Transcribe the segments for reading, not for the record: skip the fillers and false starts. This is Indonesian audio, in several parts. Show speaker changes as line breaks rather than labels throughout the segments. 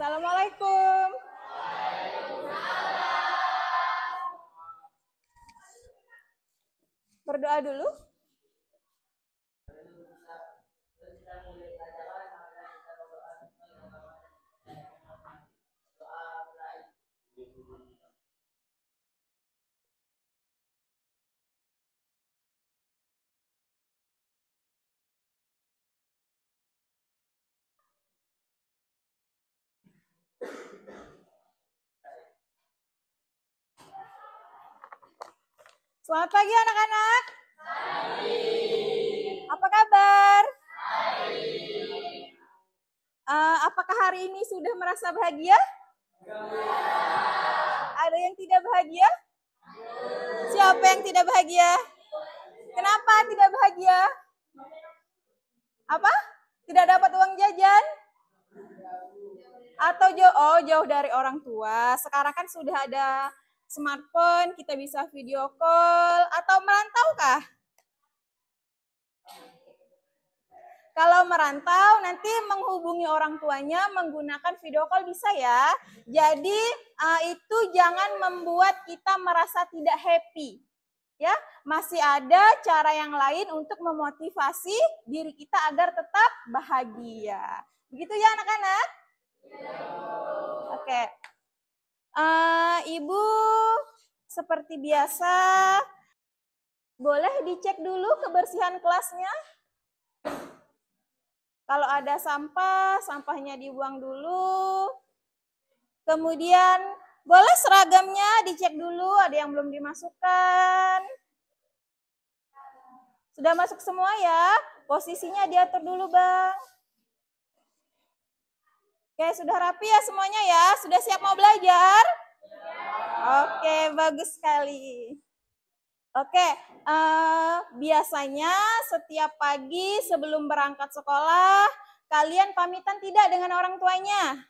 Assalamualaikum. Berdoa dulu. Selamat pagi anak-anak. Apa kabar? Apakah hari ini sudah merasa bahagia? Ada yang tidak bahagia? Siapa yang tidak bahagia? Kenapa tidak bahagia? Apa? Tidak dapat uang jajan? Atau jauh dari orang tua? Sekarang kan sudah ada smartphone, kita bisa video call, atau merantau kah? Kalau merantau nanti menghubungi orang tuanya menggunakan video call bisa ya. Jadi itu jangan membuat kita merasa tidak happy. Ya, masih ada cara yang lain untuk memotivasi diri kita agar tetap bahagia. Begitu ya anak-anak? Oke. Ibu seperti biasa boleh dicek dulu kebersihan kelasnya. Kalau ada sampah, sampahnya dibuang dulu. Kemudian boleh seragamnya dicek dulu, ada yang belum dimasukkan. Sudah masuk semua ya? Posisinya diatur dulu, Bang. Oke, sudah rapi ya semuanya ya? Sudah siap mau belajar? Oke, bagus sekali. Oke, biasanya setiap pagi sebelum berangkat sekolah, kalian pamitan tidak dengan orang tuanya?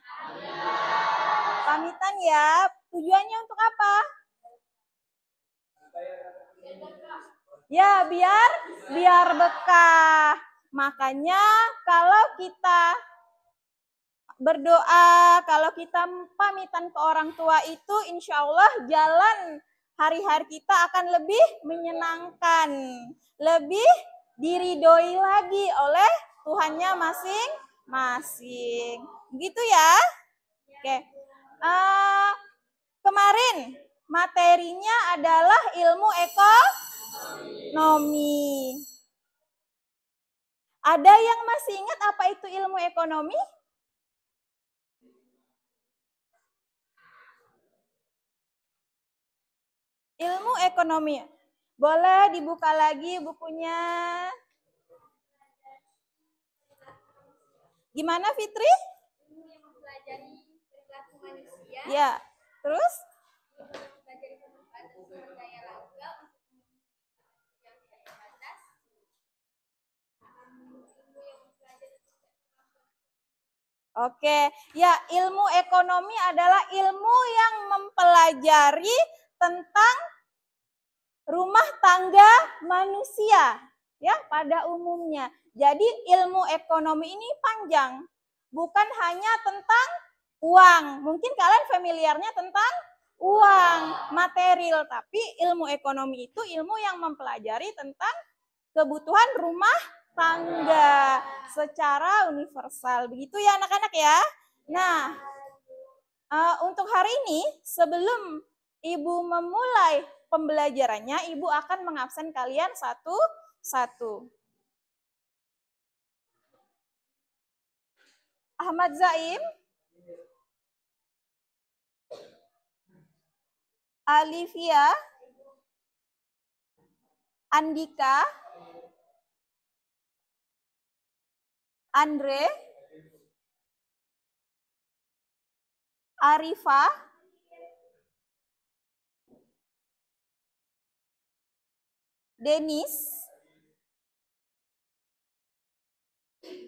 Pamitan ya. Tujuannya untuk apa? Ya, biar berkah. Makanya kalau kita berdoa, kalau kita pamitan ke orang tua itu insya Allah jalan hari-hari kita akan lebih menyenangkan, lebih diridhoi lagi oleh Tuhannya masing-masing. Gitu ya. Oke. Kemarin materinya adalah ilmu ekonomi. Ada yang masih ingat apa itu ilmu ekonomi? Ilmu ekonomi. Boleh dibuka lagi bukunya. Gimana Fitri?
Ilmu yang mempelajari perilaku manusia.
Ya, terus?
Mempelajari kehidupan sumber daya logam yang tidak terbatas. Ilmu yang mempelajari
Oke, ya ilmu ekonomi adalah ilmu yang mempelajari tentang rumah tangga manusia ya pada umumnya. Jadi ilmu ekonomi ini panjang, bukan hanya tentang uang. Mungkin kalian familiarnya tentang uang, material, tapi ilmu ekonomi itu ilmu yang mempelajari tentang kebutuhan rumah tangga secara universal. Begitu ya anak-anak ya. Nah, untuk hari ini sebelum Ibu memulai pembelajarannya, Ibu akan mengabsen kalian satu-satu. Ahmad Zaim, Alivia, Andika, Andre, Arifa, Denis,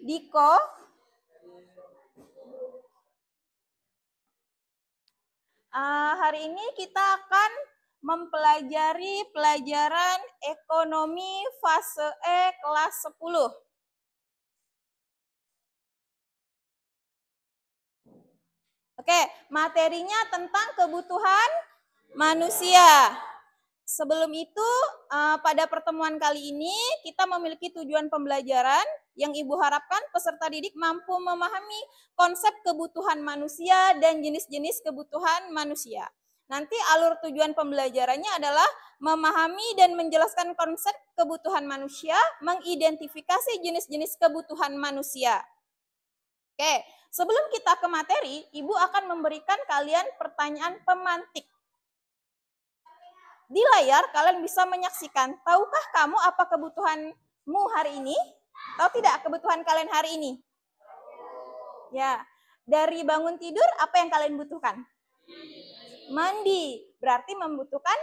Diko, hari ini kita akan mempelajari pelajaran ekonomi fase E kelas 10. Oke, materinya tentang kebutuhan manusia. Sebelum itu, pada pertemuan kali ini kita memiliki tujuan pembelajaran yang Ibu harapkan peserta didik mampu memahami konsep kebutuhan manusia dan jenis-jenis kebutuhan manusia. Nanti alur tujuan pembelajarannya adalah memahami dan menjelaskan konsep kebutuhan manusia, mengidentifikasi jenis-jenis kebutuhan manusia. Oke, sebelum kita ke materi, Ibu akan memberikan kalian pertanyaan pemantik. Di layar kalian bisa menyaksikan, tahukah kamu apa kebutuhanmu hari ini? Tahu tidak kebutuhan kalian hari ini? Ya, dari bangun tidur apa yang kalian butuhkan? Mandi, berarti membutuhkan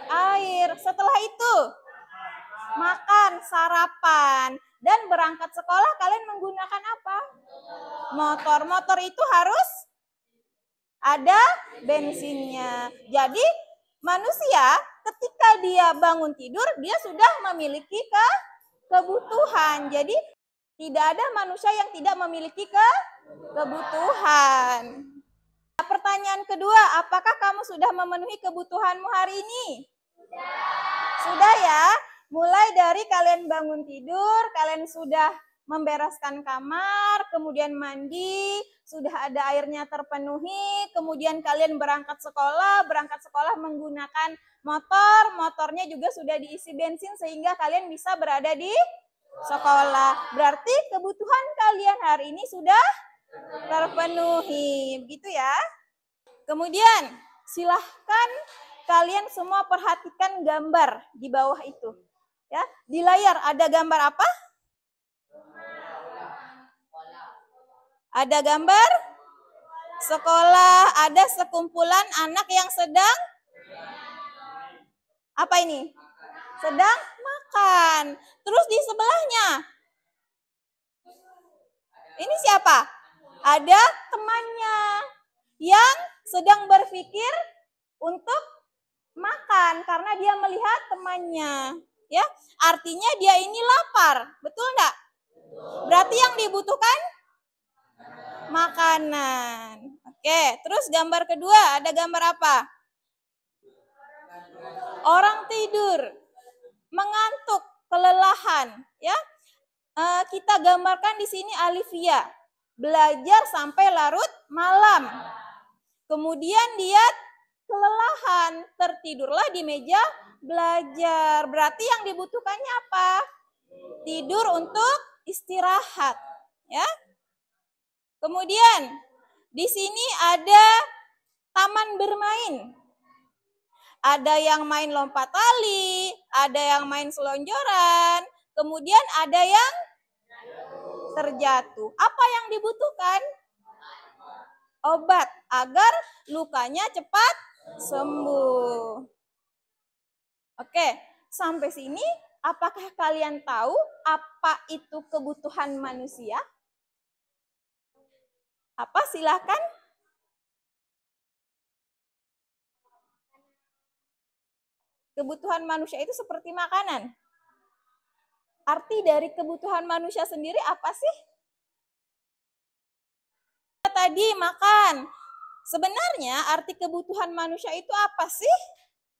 air. Setelah itu, makan, sarapan, dan berangkat sekolah kalian menggunakan apa? Motor. Motor itu harus ada bensinnya. Jadi manusia ketika dia bangun tidur, dia sudah memiliki kebutuhan. Jadi tidak ada manusia yang tidak memiliki kebutuhan. Pertanyaan kedua, apakah kamu sudah memenuhi kebutuhanmu hari ini? Sudah ya. Mulai dari kalian bangun tidur, kalian sudah membereskan kamar, kemudian mandi, sudah ada airnya terpenuhi, kemudian kalian berangkat sekolah menggunakan motor, motornya juga sudah diisi bensin sehingga kalian bisa berada di sekolah. Berarti kebutuhan kalian hari ini sudah terpenuhi, begitu ya. Kemudian silahkan kalian semua perhatikan gambar di bawah itu. Ya, di layar ada gambar apa? Ada gambar sekolah, ada sekumpulan anak yang sedang apa ini? Sedang makan. Terus di sebelahnya ini siapa? Ada temannya yang sedang berpikir untuk makan karena dia melihat temannya. Ya, artinya dia ini lapar, betul enggak? Berarti yang dibutuhkan makanan. Oke, terus gambar kedua ada gambar apa? Orang tidur, mengantuk, kelelahan, ya. Kita gambarkan di sini Alivia, belajar sampai larut malam. Kemudian dia kelelahan, tertidurlah di meja belajar. Berarti yang dibutuhkannya apa? Tidur untuk istirahat, ya. Kemudian di sini ada taman bermain. Ada yang main lompat tali, ada yang main selonjoran, kemudian ada yang terjatuh. Apa yang dibutuhkan? Obat agar lukanya cepat sembuh. Oke, sampai sini apakah kalian tahu apa itu kebutuhan manusia? Apa? Silakan. Kebutuhan manusia itu seperti makanan. Arti dari kebutuhan manusia sendiri apa sih? Tadi makan. Sebenarnya arti kebutuhan manusia itu apa sih?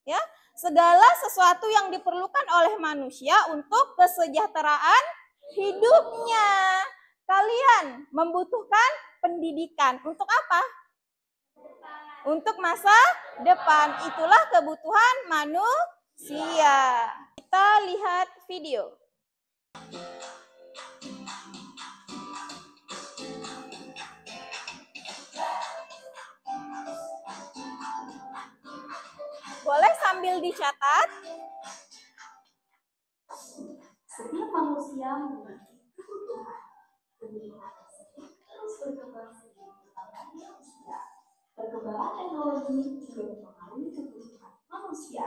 Ya, segala sesuatu yang diperlukan oleh manusia untuk kesejahteraan hidupnya. Kalian membutuhkan pendidikan untuk apa? Untuk masa depan. Itulah kebutuhan manusia. Kita lihat video. Boleh sambil dicatat.
Setiap manusia memiliki kebutuhan. Kebutuhan tersebut terus berkembang seiring bertambahnya usia. Perkembangan teknologi juga mempengaruhi kebutuhan manusia.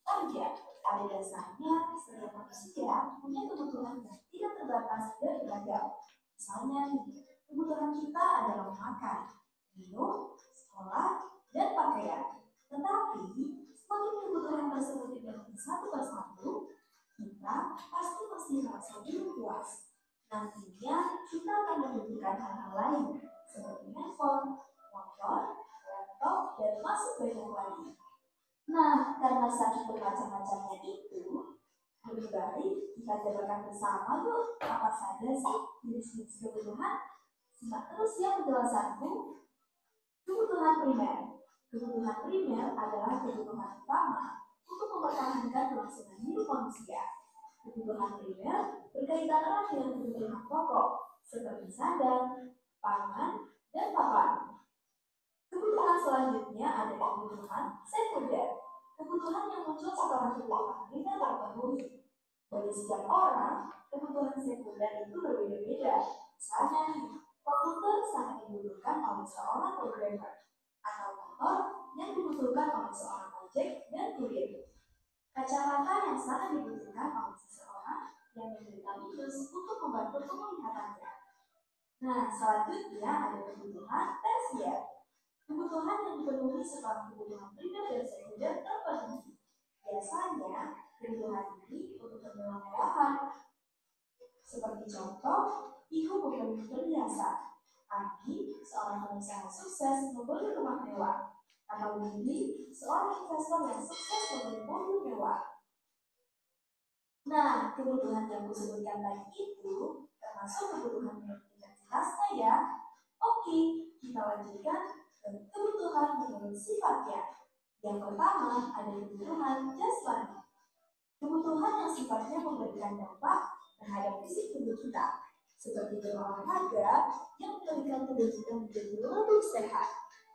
Saja, pada dasarnya setiap manusia punya kebutuhan yang tidak terbatas dan beragam. Misalnya, kebutuhan kita adalah makan, minum, sekolah, dan pakaian. Tetapi, semakin kebutuhan tersebut dipenuhi satu persatu, kita pasti merasa belum puas. Nantinya kita akan membutuhkan hal-hal lain seperti handphone, dan masih banyak lagi. Nah, karena saking bermacam-macamnya itu, lebih baik kita jabarkan bersama yuk apa saja sih jenis-jenis kebutuhan. Simak terus ya penjelasanku. Kebutuhan primer. Kebutuhan primer adalah kebutuhan utama untuk mempertahankan kelangsungan hidup manusia. Kebutuhan primer berkaitan erat dengan kebutuhan pokok seperti sandang, pangan, dan papan. Kebutuhan selanjutnya ada kebutuhan sekunder. Kebutuhan yang muncul setelah kebutuhan primer terpenuhi. Bagi setiap orang, kebutuhan sekunder itu berbeda-beda. Misalnya nih, komputer sangat dibutuhkan oleh seorang programmer, atau motor yang dibutuhkan oleh seorang ojek dan kurir. Kacamata yang sangat dibutuhkan oleh seseorang yang menderita minus untuk membantu penglihatannya. Nah, selanjutnya ada kebutuhan tersier. Kebutuhan yang dipenuhi setelah kebutuhan primer dan sekunder terpenuhi. Biasanya, kebutuhan ini untuk kemewahan. Seperti contoh, Ibu membeli perhiasan. Abi, seorang pengusaha sukses membeli rumah mewah. Atau Billy, seorang investor yang sukses membeli mobil mewah. Nah, kebutuhan yang kusebutkan tadi itu termasuk kebutuhan yang intensitasnya ya. Oke, kita lanjutkan ke kebutuhan menurut sifatnya. Yang pertama ada kebutuhan jasmani. Kebutuhan yang sifatnya memberikan dampak terhadap fisik tubuh kita, seperti berolahraga yang memberikan tubuh kita menjadi lebih sehat.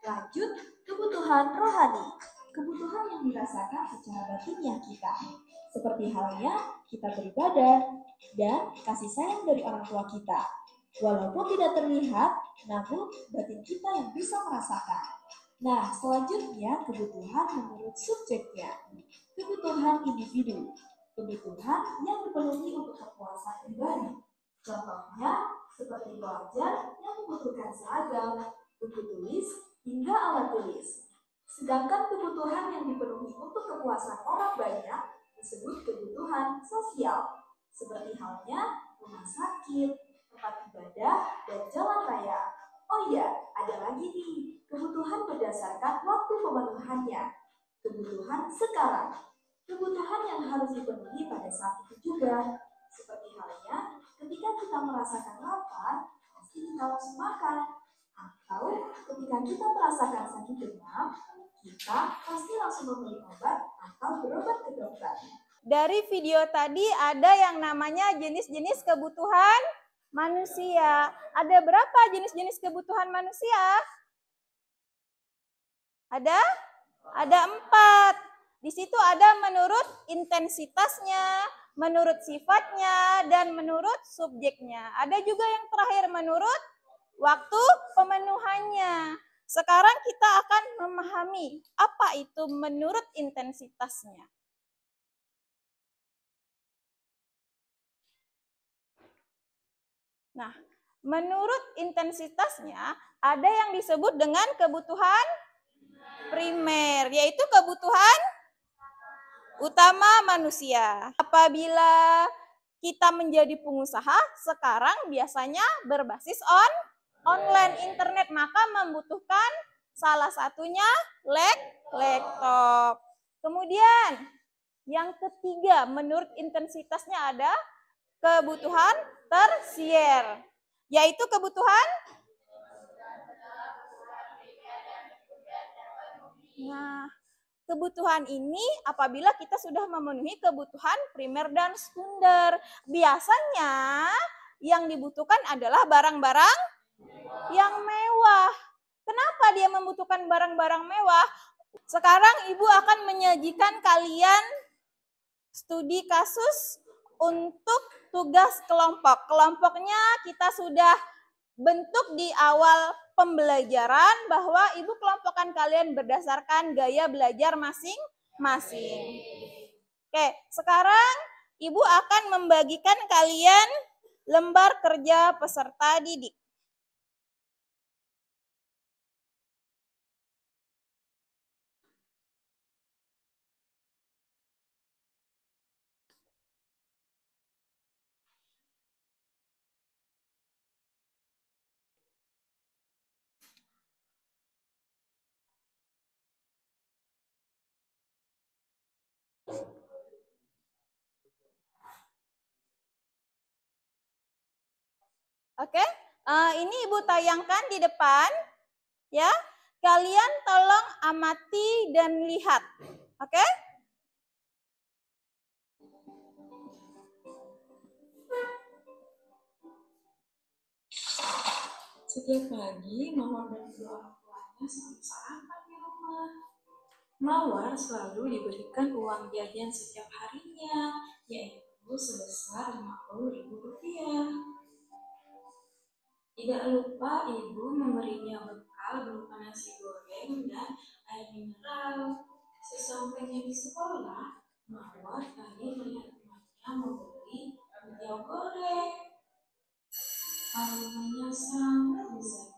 Lanjut, kebutuhan rohani. Kebutuhan yang dirasakan secara batinnya kita, seperti halnya kita beribadah dan kasih sayang dari orang tua kita. Walaupun tidak terlihat, namun batin kita yang bisa merasakan. Nah, selanjutnya kebutuhan menurut subjeknya. Kebutuhan individu. Kebutuhan yang dipenuhi untuk kepuasan pribadi. Contohnya, seperti pelajar yang membutuhkan seragam, buku tulis, hingga alat tulis. Sedangkan kebutuhan yang dipenuhi untuk kepuasan orang banyak disebut kebutuhan sosial, seperti halnya rumah sakit, tempat ibadah, dan jalan raya. Oh iya, ada lagi nih, kebutuhan berdasarkan waktu pemenuhannya. Kebutuhan sekarang, kebutuhan yang harus dipenuhi pada saat itu juga, seperti halnya ketika kita merasakan lapar, pasti kita langsung makan. Atau ketika kita merasakan sakit demam, kita pasti langsung membeli obat atau berobat ke dokter.
Dari video tadi ada yang namanya jenis-jenis kebutuhan manusia. Ada berapa jenis-jenis kebutuhan manusia? Ada? Ada 4. Di situ ada menurut intensitasnya, menurut sifatnya, dan menurut subjeknya. Ada juga yang terakhir menurut waktu pemenuhannya. Sekarang kita akan memahami apa itu menurut intensitasnya. Nah, menurut intensitasnya ada yang disebut dengan kebutuhan primer, yaitu kebutuhan utama manusia. Apabila kita menjadi pengusaha, sekarang biasanya berbasis online internet, maka membutuhkan salah satunya laptop. Kemudian yang ketiga, menurut intensitasnya ada kebutuhan tersier, yaitu kebutuhan kebutuhan ini apabila kita sudah memenuhi kebutuhan primer dan sekunder. Biasanya yang dibutuhkan adalah barang-barang yang mewah. Kenapa dia membutuhkan barang-barang mewah? Sekarang Ibu akan menyajikan kalian studi kasus untuk tugas kelompok. Kelompoknya kita sudah bentuk di awal pembelajaran bahwa Ibu kelompokkan kalian berdasarkan gaya belajar masing-masing. Oke, sekarang Ibu akan membagikan kalian lembar kerja peserta didik. Oke, ini Ibu tayangkan di depan, ya. Kalian tolong amati dan lihat, oke?
Setiap pagi, Mawar dan kedua orang tuanya selalu sarapan di rumah. Mawar selalu diberikan uang jajan setiap harinya, yaitu sebesar Rp50.000. Tidak lupa ibu memberinya bekal berupa nasi goreng dan air mineral. Sesampainya di sekolah, Mawar tadi melihat temannya membeli roti goreng. Aromanya sangat lezat.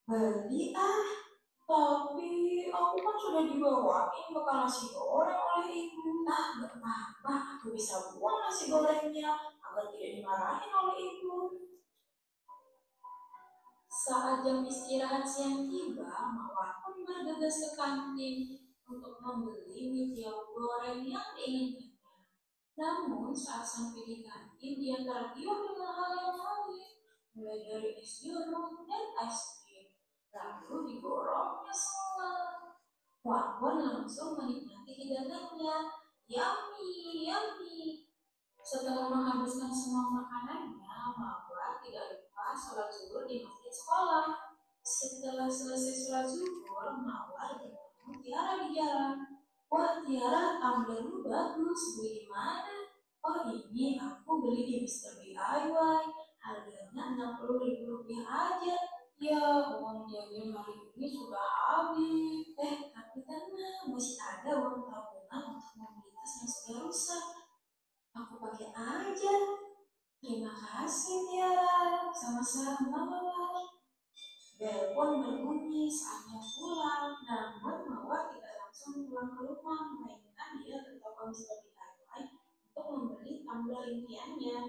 Beli tapi aku kan sudah dibawain bekal nasi goreng oleh ibu. Gak apa-apa, aku bisa buang nasi gorengnya agar tidak dimarahin oleh ibu. Saat jam istirahat siang tiba, Mawar pun bergegas ke kantin untuk membeli mie tiaw goreng yang diinginkannya. Namun saat sampai di kantin, dia tergiur dengan hal yang lain, mulai dari es jeruk dan es krim, lalu digorongnya semua. Mawar pun langsung menikmati hidangannya. Yummy, yummy. Setelah menghabiskan semua makanannya, Mawar tidak lupa sholat zuhur di masjid sekolah. Setelah selesai sholat zuhur, Mawar bertemu Tiara di jalan. Wah Tiara, tumblermu bagus, beli di mana? Oh ini aku beli di Mr. DIY, harganya Rp60.000 aja. Ya, uang jajan hari ini sudah habis. Tapi tenang, masih ada uang tabungan untuk membeli tas yang sudah rusak. Aku pakai aja. Terima kasih Tiara. Sama-sama Mawar. Bel pun berbunyi saatnya pulang. Namun Mawar tidak langsung pulang ke rumah, melainkan dia ke toko Mr. DIY untuk membeli tumbler impiannya.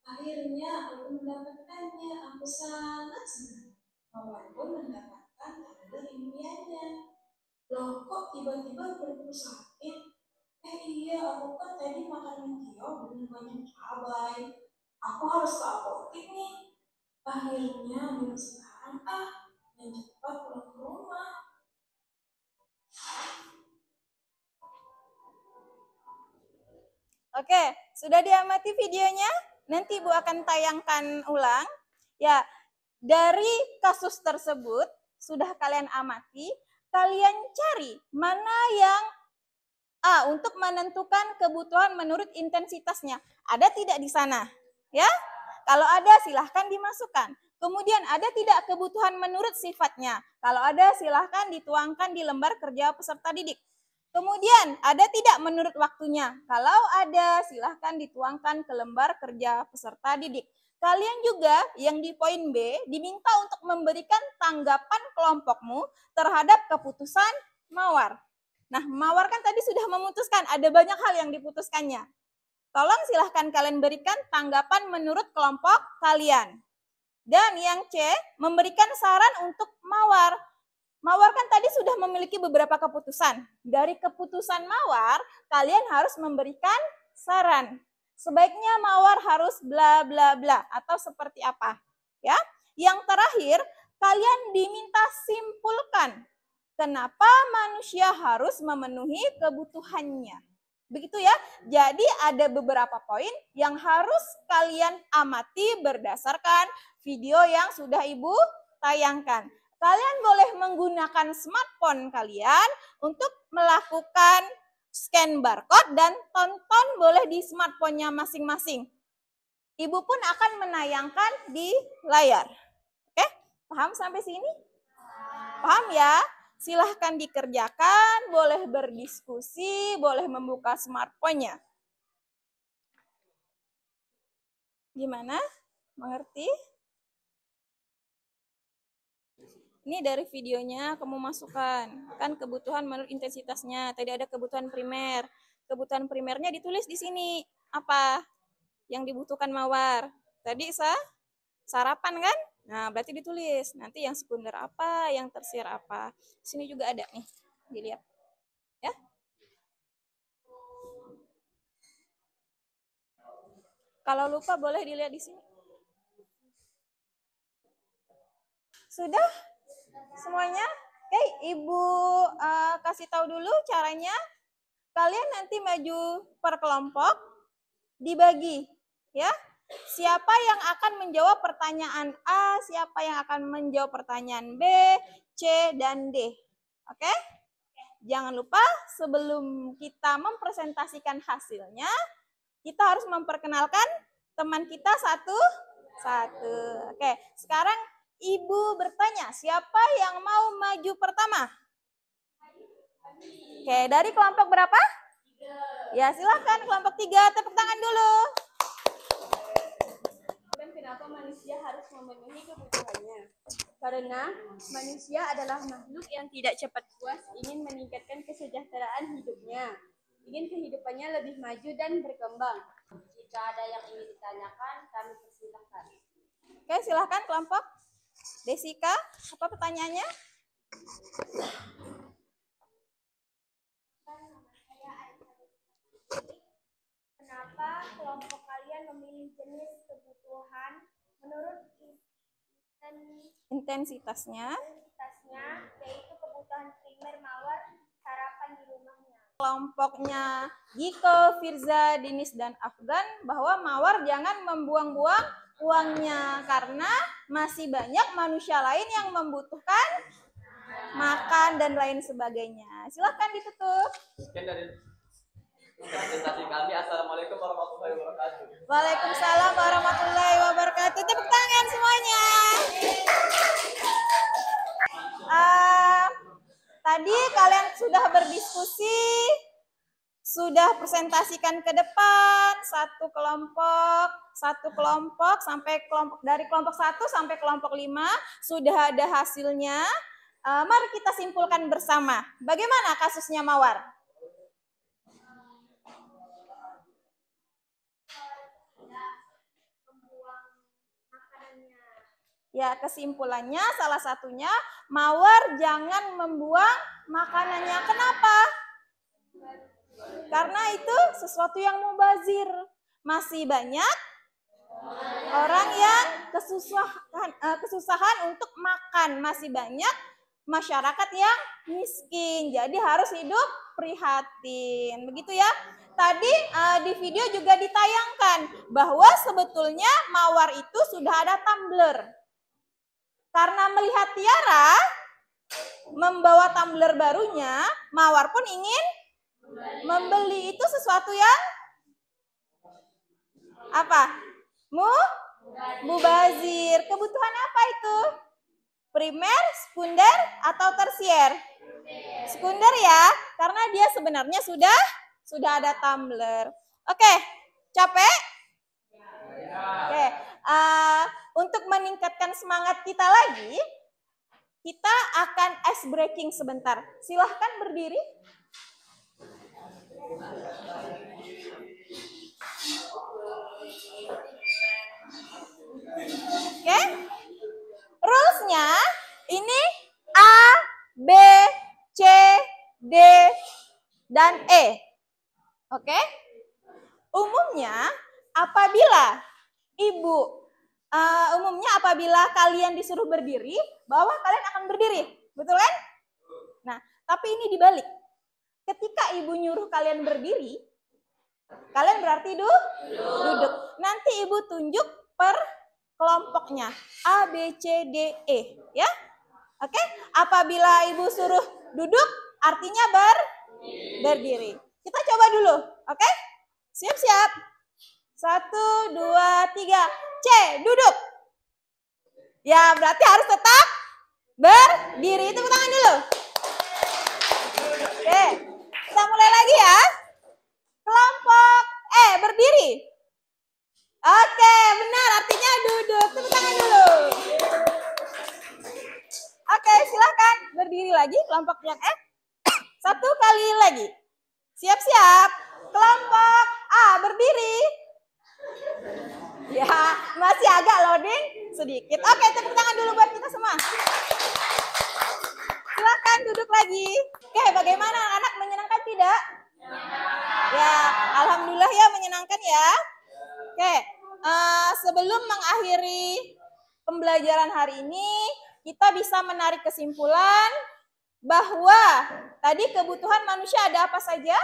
Akhirnya aku mendapatkannya. Aku sangat senang. Mawar pun mendapatkan tumbler impiannya. Loh kok tiba-tiba perutku sakit? Iya, aku kan tadi makan mie dengan banyak cabai. Aku harus ke apotek nih. Akhirnya minum sekarang dan cepat pulang ke rumah.
Oke, sudah diamati videonya? Nanti Ibu akan tayangkan ulang. Ya, dari kasus tersebut sudah kalian amati, kalian cari mana yang untuk menentukan kebutuhan menurut intensitasnya. Ada tidak di sana? Ya, kalau ada silahkan dimasukkan. Kemudian ada tidak kebutuhan menurut sifatnya? Kalau ada silahkan dituangkan di lembar kerja peserta didik. Kemudian ada tidak menurut waktunya? Kalau ada silahkan dituangkan ke lembar kerja peserta didik. Kalian juga yang di poin B diminta untuk memberikan tanggapan kelompokmu terhadap keputusan Mawar. Nah, Mawar kan tadi sudah memutuskan, ada banyak hal yang diputuskannya. Tolong silahkan kalian berikan tanggapan menurut kelompok kalian. Dan yang C, memberikan saran untuk Mawar. Mawar kan tadi sudah memiliki beberapa keputusan. Dari keputusan Mawar, kalian harus memberikan saran. Sebaiknya Mawar harus bla bla bla atau seperti apa? Ya. Yang terakhir, kalian diminta simpulkan kenapa manusia harus memenuhi kebutuhannya. Begitu ya. Jadi ada beberapa poin yang harus kalian amati berdasarkan video yang sudah Ibu tayangkan. Kalian boleh menggunakan smartphone kalian untuk melakukan scan barcode dan tonton boleh di smartphone-nya masing-masing. Ibu pun akan menayangkan di layar. Oke, paham sampai sini? Paham ya? Silahkan dikerjakan, boleh berdiskusi, boleh membuka smartphone-nya. Gimana? Mengerti? Ini dari videonya kamu masukkan. Kan kebutuhan menurut intensitasnya. Tadi ada kebutuhan primer. Kebutuhan primernya ditulis di sini. Apa yang dibutuhkan Mawar? Tadi sarapan kan? Nah, berarti ditulis. Nanti yang sekunder apa, yang tersier apa. Sini juga ada nih. Dilihat. Ya. Kalau lupa boleh dilihat di sini. Sudah semuanya? Oke, Ibu kasih tahu dulu caranya. Kalian nanti maju per kelompok, dibagi, ya. Siapa yang akan menjawab pertanyaan A, siapa yang akan menjawab pertanyaan B, C, dan D. Oke? Jangan lupa sebelum kita mempresentasikan hasilnya, kita harus memperkenalkan teman kita satu-satu. Oke, sekarang Ibu bertanya, siapa yang mau maju pertama? Oke, dari kelompok berapa? 3. Ya, silakan kelompok 3, tepuk tangan dulu.
Dan kenapa manusia harus memenuhi kebutuhannya? Karena manusia adalah makhluk yang tidak cepat puas, ingin meningkatkan kesejahteraan hidupnya, ingin kehidupannya lebih maju dan berkembang. Jika ada yang ingin ditanyakan, kami persilahkan.
Oke, silakan kelompok. Desika, apa pertanyaannya?
Kenapa kelompok kalian memilih jenis kebutuhan menurut
Intensitasnya.
yaitu kebutuhan primer mawar, sarapan di rumahnya?
Kelompoknya Giko, Firza, Dinis, dan Afgan bahwa mawar jangan membuang-buang uangnya karena masih banyak manusia lain yang membutuhkan makan dan lain sebagainya. Silakan ditutup.
Sekian dari presentasi kami. Assalamualaikum warahmatullahi wabarakatuh.
Waalaikumsalam warahmatullahi wabarakatuh. Tepuk tangan semuanya. Tadi kalian sudah berdiskusi, sudah presentasikan ke depan satu kelompok sampai dari kelompok 1 sampai kelompok 5 sudah ada hasilnya. Mari kita simpulkan bersama. Bagaimana kasusnya Mawar? Ya, kesimpulannya salah satunya Mawar jangan membuang makanannya. Kenapa? Karena itu sesuatu yang mubazir. Masih banyak orang yang kesusahan untuk makan. Masih banyak masyarakat yang miskin. Jadi harus hidup prihatin. Begitu ya. Tadi di video juga ditayangkan bahwa sebetulnya Mawar itu sudah ada tumbler. Karena melihat Tiara membawa tumbler barunya, Mawar pun ingin membeli. Itu sesuatu yang apa? Mubazir. Kebutuhan apa itu? Primer, sekunder, atau tersier? Sekunder ya, karena dia sebenarnya sudah ada tumbler. Oke, capek? Oke, untuk meningkatkan semangat kita lagi, kita akan ice breaking sebentar. Silahkan berdiri. Oke, rules-nya ini A, B, C, D, dan E. Oke, umumnya apabila apabila kalian disuruh berdiri, bahwa kalian akan berdiri, betul kan? Nah, tapi ini dibalik. Ketika ibu nyuruh kalian berdiri, kalian berarti duduk. Nanti ibu tunjuk per kelompoknya A, B, C, D, E, ya. Oke? Apabila ibu suruh duduk, artinya berdiri. Kita coba dulu, oke? Siap-siap. 1, 2, 3. C, duduk. Ya, berarti harus tetap berdiri. Tepuk tangan dulu. Oke, kita mulai lagi ya. Kelompok E, berdiri. Oke, benar, artinya duduk. Tepuk tangan dulu. Oke, silahkan berdiri lagi kelompok yang E. 1 kali lagi. Siap-siap. Kelompok A, berdiri. Ya, masih agak loading sedikit. Oke, tepuk tangan dulu buat kita semua. Silakan duduk lagi. Oke, bagaimana anak-anak, menyenangkan tidak? Ya, alhamdulillah ya, menyenangkan ya. Oke, sebelum mengakhiri pembelajaran hari ini, kita bisa menarik kesimpulan bahwa tadi kebutuhan manusia ada apa saja?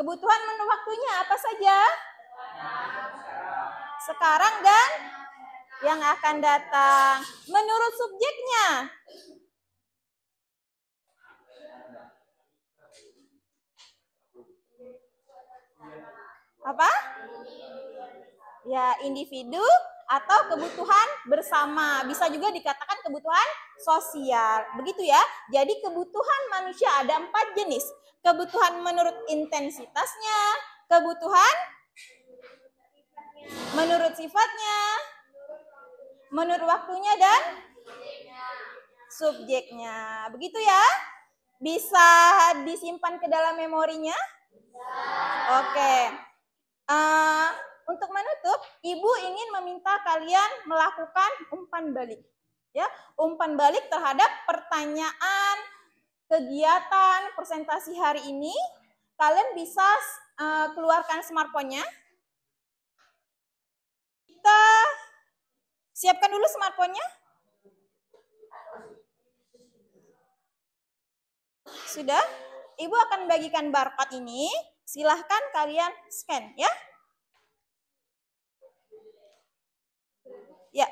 Kebutuhan menu waktunya apa saja? Sekarang dan yang akan datang. Menurut subjeknya, apa? Ya, individu atau kebutuhan bersama. Bisa juga dikatakan kebutuhan sosial. Begitu ya. Jadi kebutuhan manusia ada 4 jenis. Kebutuhan menurut intensitasnya, kebutuhan menurut sifatnya, menurut waktunya, dan subjeknya. Begitu ya. Bisa disimpan ke dalam memorinya? Oke. Untuk menutup, Ibu ingin meminta kalian melakukan umpan balik. Ya, umpan balik terhadap pertanyaan kegiatan presentasi hari ini. Kalian bisa keluarkan smartphone-nya. Kita siapkan dulu smartphone-nya. Sudah? Ibu akan bagikan barcode ini. Silahkan kalian scan ya. Ya.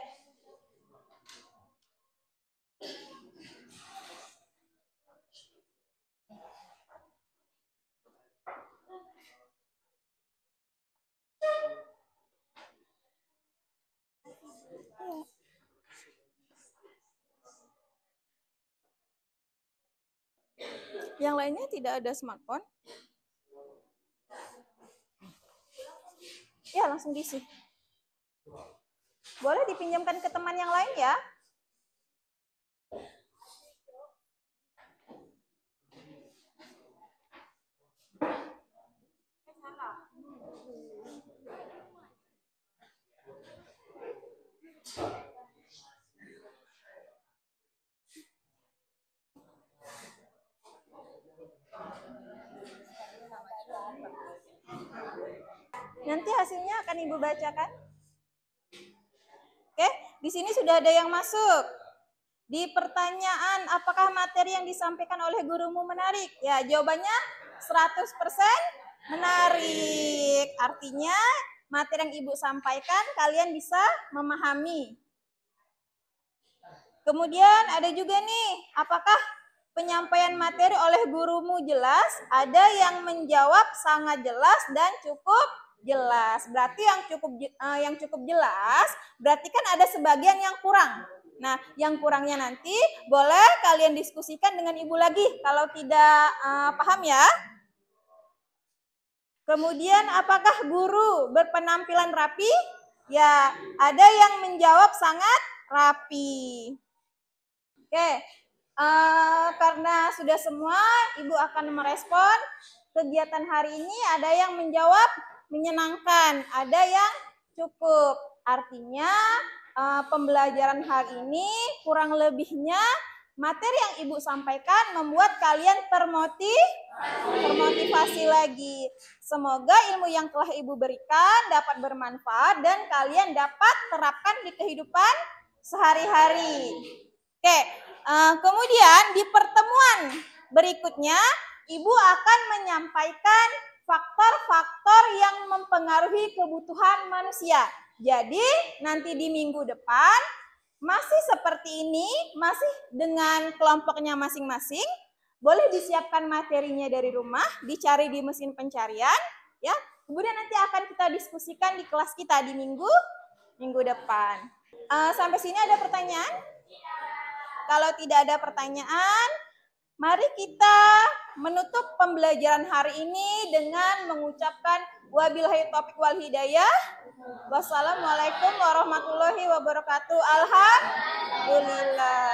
Yang lainnya tidak ada smartphone. Ya, langsung diisi. Boleh dipinjamkan ke teman yang lain ya. Nanti hasilnya akan Ibu bacakan. Oke, di sini sudah ada yang masuk. Di pertanyaan, apakah materi yang disampaikan oleh gurumu menarik? Ya, jawabannya 100% menarik. Artinya, materi yang Ibu sampaikan kalian bisa memahami. Kemudian ada juga nih, apakah penyampaian materi oleh gurumu jelas? Ada yang menjawab sangat jelas dan cukup jelas. Berarti yang cukup jelas, berarti kan ada sebagian yang kurang. Nah, yang kurangnya nanti boleh kalian diskusikan dengan Ibu lagi kalau tidak paham ya. Kemudian apakah guru berpenampilan rapi? Ya, ada yang menjawab sangat rapi. Oke, karena sudah semua, Ibu akan merespon kegiatan hari ini. Ada yang menjawab menyenangkan, ada yang cukup. Artinya pembelajaran hari ini kurang lebihnya materi yang Ibu sampaikan membuat kalian termotivasi lagi. Semoga ilmu yang telah Ibu berikan dapat bermanfaat dan kalian dapat terapkan di kehidupan sehari-hari. Oke, kemudian di pertemuan berikutnya Ibu akan menyampaikan faktor-faktor yang mempengaruhi kebutuhan manusia. Jadi nanti di minggu depan masih seperti ini, masih dengan kelompoknya masing-masing. Boleh disiapkan materinya dari rumah, dicari di mesin pencarian, ya. Kemudian nanti akan kita diskusikan di kelas kita di minggu depan. Sampai sini ada pertanyaan? Kalau tidak ada pertanyaan, mari kita menutup pembelajaran hari ini dengan mengucapkan wabillahi taufiq wal hidayah. Wassalamualaikum warahmatullahi wabarakatuh. Alhamdulillah.